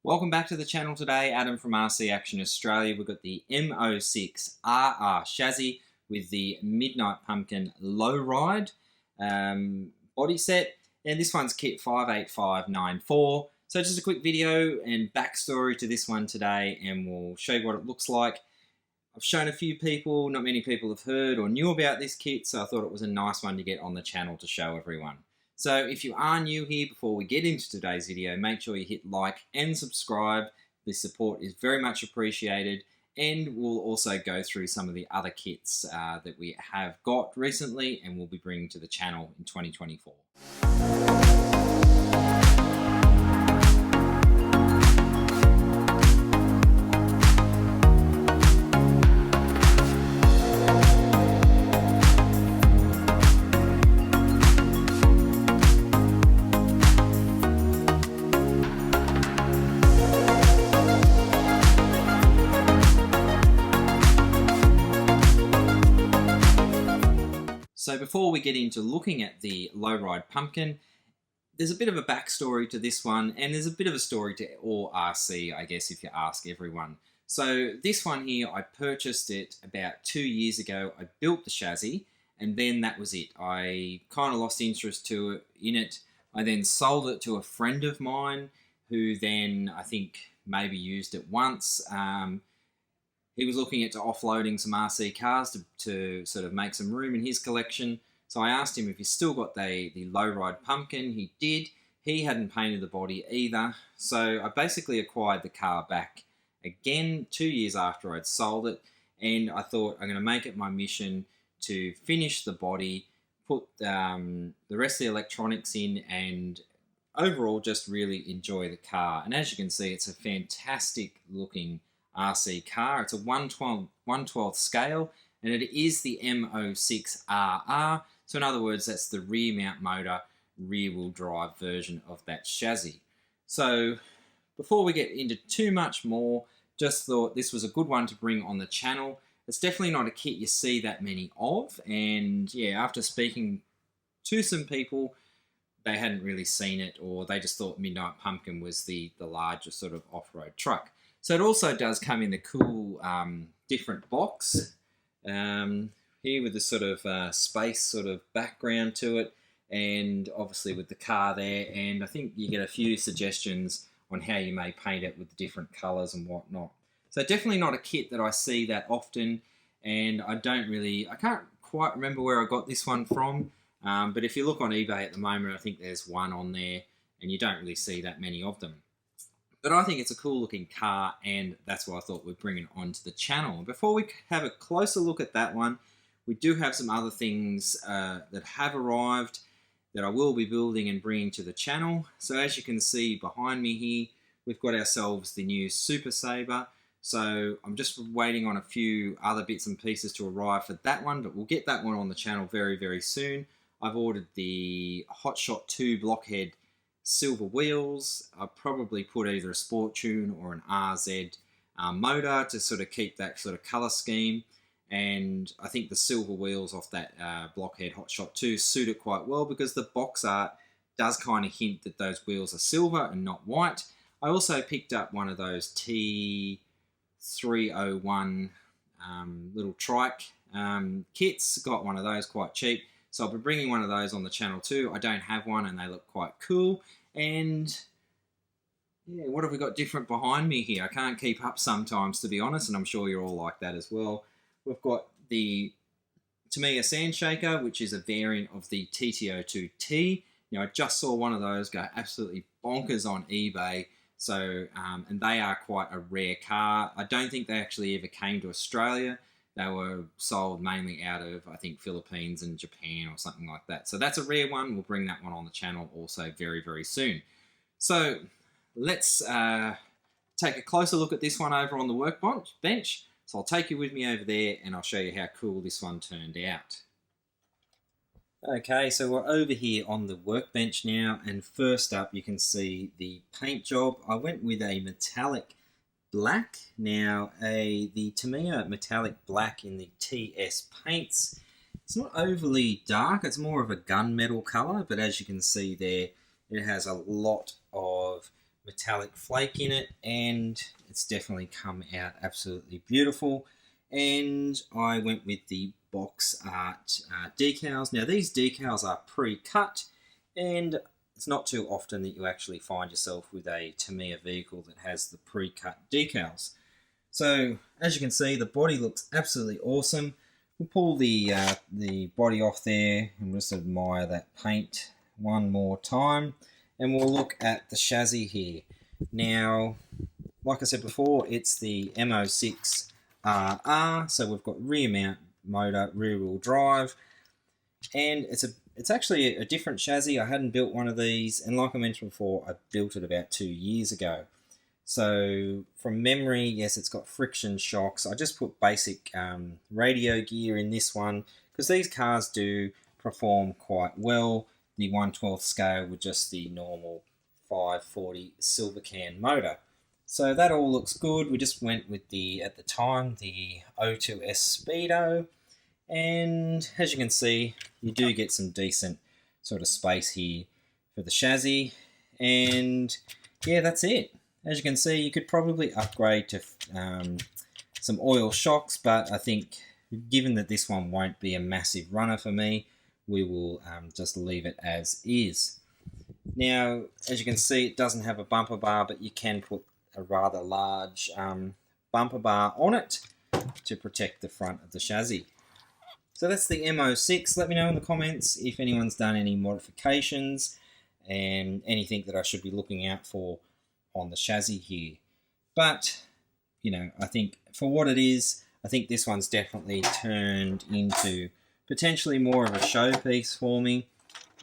Welcome back to the channel today. Adam from RC Action Australia. We've got the M06RR chassis with the Midnight Pumpkin Lowride body set, and this one's kit 58594. So just a quick video and backstory to this one today, and we'll show you what it looks like. I've shown a few people, not many people have heard or knew about this kit, so I thought it was a nice one to get on the channel to show everyone. So if you are new here, before we get into today's video, make sure you hit like and subscribe. The support is very much appreciated, and we'll also go through some of the other kits that we have got recently and we'll be bringing to the channel in 2024. So before we get into looking at the Lowride Pumpkin, there's a bit of a backstory to this one, and there's a bit of a story to all RC, I guess, if you ask everyone. So this one here, I purchased it about 2 years ago. I built the chassis, and then that was it. I kind of lost interest in it. I then sold it to a friend of mine, who then, I think, maybe used it once. He was looking at offloading some RC cars to sort of make some room in his collection. So I asked him if he still got the Lowride Pumpkin. He did. He hadn't painted the body either. So I basically acquired the car back again 2 years after I'd sold it. And I thought I'm going to make it my mission to finish the body, put the rest of the electronics in, and overall just really enjoy the car. And as you can see, it's a fantastic looking RC car. It's a 1/12 scale, and it is the M06RR. So in other words, that's the rear mount motor, rear wheel drive version of that chassis. So before we get into too much more, just thought this was a good one to bring on the channel. It's definitely not a kit you see that many of, and yeah, after speaking to some people, they hadn't really seen it, or they just thought Midnight Pumpkin was the larger sort of off-road truck. So it also does come in the cool different box here with the sort of space sort of background to it, and obviously with the car there, and I think you get a few suggestions on how you may paint it with the different colours and whatnot. So definitely not a kit that I see that often, and I can't quite remember where I got this one from, but if you look on eBay at the moment, I think there's one on there, and you don't really see that many of them. But I think it's a cool looking car, and that's why I thought we'd bring it onto the channel. Before we have a closer look at that one, we do have some other things that have arrived that I will be building and bringing to the channel. So as you can see behind me here, we've got ourselves the new Super Sabre. So I'm just waiting on a few other bits and pieces to arrive for that one, but we'll get that one on the channel very, very soon. I've ordered the Hotshot 2 blockhead silver wheels. I'll probably put either a Sport Tune or an RZ motor to sort of keep that sort of colour scheme, and I think the silver wheels off that blockhead Hotshot 2 suit it quite well, because the box art does kind of hint that those wheels are silver and not white. I also picked up one of those T301 little trike kits, got one of those quite cheap. So I'll be bringing one of those on the channel too. I don't have one, and they look quite cool. And yeah, what have we got different behind me here? I can't keep up sometimes, to be honest, and I'm sure you're all like that as well. We've got the Tamiya Sand Shaker, which is a variant of the TTO2T. Now, I just saw one of those go absolutely bonkers on eBay. So, and they are quite a rare car. I don't think they actually ever came to Australia. They were sold mainly out of, I think, Philippines and Japan or something like that. So that's a rare one. We'll bring that one on the channel also very, very soon. So let's take a closer look at this one over on the workbench. So I'll take you with me over there, and I'll show you how cool this one turned out. Okay, so we're over here on the workbench now, and first up you can see the paint job. I went with a metallic black. Now, the Tamiya metallic black in the TS paints, it's not overly dark, it's more of a gunmetal colour, but as you can see there, it has a lot of metallic flake in it, and it's definitely come out absolutely beautiful. And I went with the box art decals. Now these decals are pre-cut, and it's not too often that you actually find yourself with a Tamiya vehicle that has the pre-cut decals. So as you can see, the body looks absolutely awesome. We'll pull the body off there and just admire that paint one more time, and we'll look at the chassis here. Now, like I said before, it's the M06RR, so we've got rear mount motor, rear wheel drive, and it's actually a different chassis. I hadn't built one of these, and like I mentioned before, I built it about 2 years ago. So from memory, yes, it's got friction shocks. I just put basic radio gear in this one because these cars do perform quite well. The 1/12 scale with just the normal 540 silver can motor. So that all looks good. We just went with at the time, the O2S Speedo. And as you can see, you do get some decent sort of space here for the chassis. And yeah, that's it. As you can see, you could probably upgrade to some oil shocks, but I think given that this one won't be a massive runner for me, we will just leave it as is. Now, as you can see, it doesn't have a bumper bar, but you can put a rather large bumper bar on it to protect the front of the chassis. So that's the M06. Let me know in the comments if anyone's done any modifications and anything that I should be looking out for on the chassis here. But, you know, I think for what it is, I think this one's definitely turned into potentially more of a showpiece for me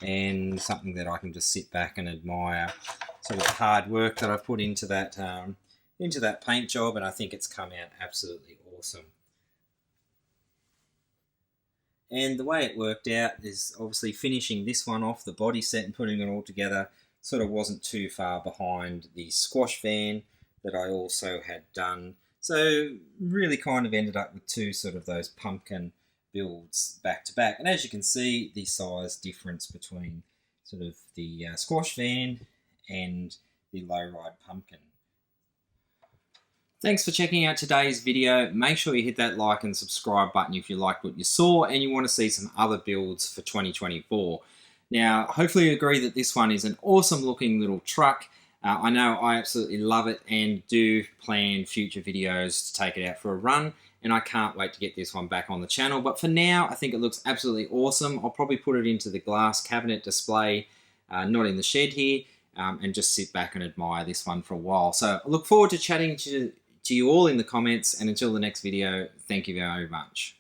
and something that I can just sit back and admire sort of the hard work that I've put into that paint job, and I think it's come out absolutely awesome. And the way it worked out is obviously finishing this one off, the body set, and putting it all together sort of wasn't too far behind the squash van that I also had done. So really kind of ended up with two sort of those pumpkin builds back to back. And as you can see, the size difference between sort of the squash van and the Lowride pumpkin. Thanks for checking out today's video. Make sure you hit that like and subscribe button if you liked what you saw and you want to see some other builds for 2024. Now, hopefully you agree that this one is an awesome looking little truck. I know I absolutely love it and do plan future videos to take it out for a run, and I can't wait to get this one back on the channel. But for now, I think it looks absolutely awesome. I'll probably put it into the glass cabinet display, not in the shed here, and just sit back and admire this one for a while. So I look forward to chatting to you all in the comments, and until the next video, thank you very much.